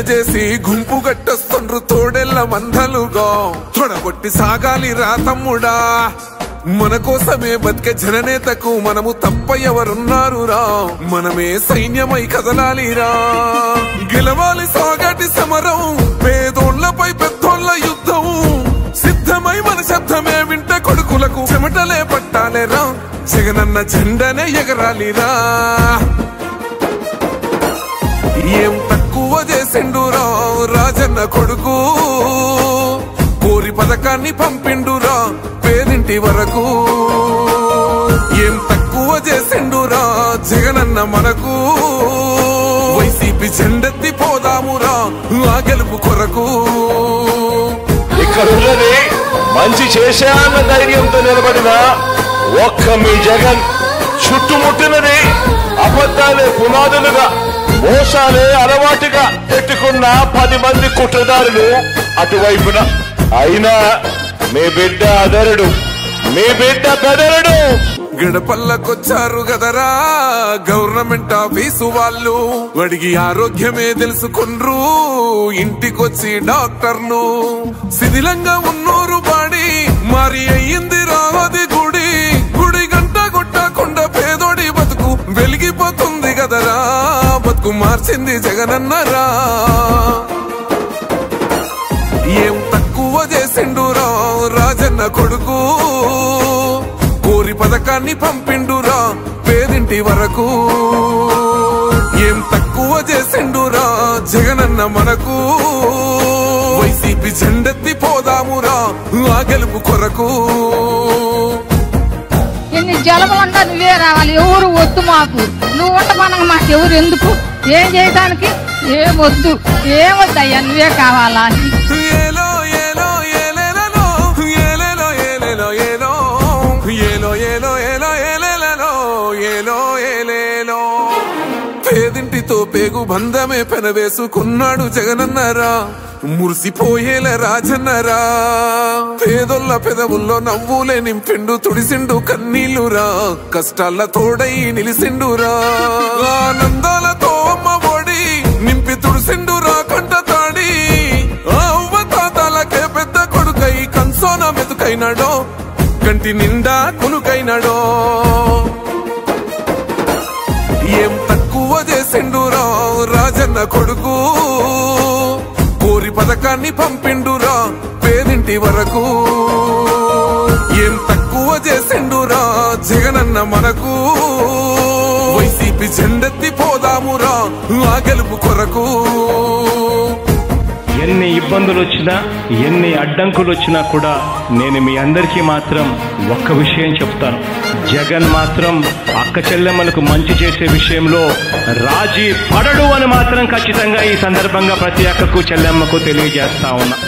చేసి గుంపు గట్టొస్తుండ్రు తోడెల్ల మందలుగా తొడగొట్టి సాగాలి రా తమ్ముడా మన కోసమే బతికే జననేతకు మనము తప్ప ఎవరున్నారు రా మనమే సైన్యమై కదలాలిరా గెలవాలి సాగటి సమరం పేదోళ్లపై పెద్దోళ్ల యుద్ధం సిద్ధమై మన శబ్దమే వింట కొడుకులకు చెమటలే పట్టాలేరా జగనన్న జెండనే ఎగరాలిరా ఏం తక్కువ చేసిండురా రాజన్న కొడుకు కోరి పథకాన్ని పంపిండురా పేదింటి వరకు ఏం తక్కువ చేసిండురా జగనన్న మనకు వైసీపీ జెండెత్తి పోదామురా ఆ గెలుపు కొరకు ఇక్కడ మంచి చేశాన్న ధైర్యంతో నిలబడిన ఒక్క మీ జగన్ చుట్టుముట్టినది అబద్ధాలే పునాదులుగా మోసాలే అలవాటుగా పెట్టుకున్న 10 మంది కుట్రదారులు అటువైపున అయినా మీ బిడ్డ అదరుడు మీ బిడ్డ బెదరుడు గడపల్లకొచ్చారు గదరా గవర్నమెంట్ ఆఫీసు వాళ్ళు అడిగి ఆరోగ్యమే తెలుసుకుండ్రు ఇంటికొచ్చి డాక్టర్ను శిథిలంగా ఉన్నోరు బాడి మరి అయ్యింది రాది గుడి గుడి గంట కొట్టకుండా పేదోడి బతుకు వెలిగిపోతుంది గదరా బతుకు మార్చింది జగనన్నరా ఏం తక్కువ చేసిండురా రాజన్న కొడుకు కోరి పథకాన్ని పంపిండురా పేదింటి వరకు ఏం తక్కువ చేసిండురా జగనన్న మనకు వైసీపీ జెండెత్తి పోదామురా ఆ గెలుపు కొరకు ఎన్ని జలములంటా నువ్వే రావాలి ఎవరు వద్దు మాకు నువ్వు ఉండమనగా మాకు ఎవరు ఎందుకు ఏం చేయడానికి ఏమొద్దు ఏమొద్దయ్యా నువ్వే కావాలా పేదింటితో పేగు బంధమే పెనవేసుకున్నాడు జగనన్నరా మురిసిపోయేల రాజన్నరా పేదొల్ల పెదవుల్లో నవ్వులే నింపిండు తుడిసిండు కన్నీళ్లురా కష్టాల తోడై నిలిసిండురా ఆనందాలతో అమ్మ ఒడి నింపి తుడిసిండురా కంట తాడి అవ్వ తాతాలకే పెద్ద కొడుకై కంసోన మెతుకైనాడో కంటి నిండా కునుకైనాడో ఏం తక్కువ చేసిండురా రాజన్న కొడుకు కోరి పథకాన్ని పంపిండురా పేదింటి వరకు ఏం తక్కువ చేసిండురా జగనన్న మనకు వైసీపీ జెండెత్తి పోదామురా ఆ గెలుపు కొరకు ఎన్ని ఇబ్బందులు వచ్చినా ఎన్ని అడ్డంకులు వచ్చినా కూడా నేను మీ అందరికీ మాత్రం ఒక్క విషయం చెప్తాను జగన్ మాత్రం అక్క చెల్లెమ్మలకు మంచి చేసే విషయంలో రాజీ పడడు అని మాత్రం ఖచ్చితంగా ఈ సందర్భంగా ప్రతి అక్కకు చెల్లెమ్మకు తెలియజేస్తా ఉన్నా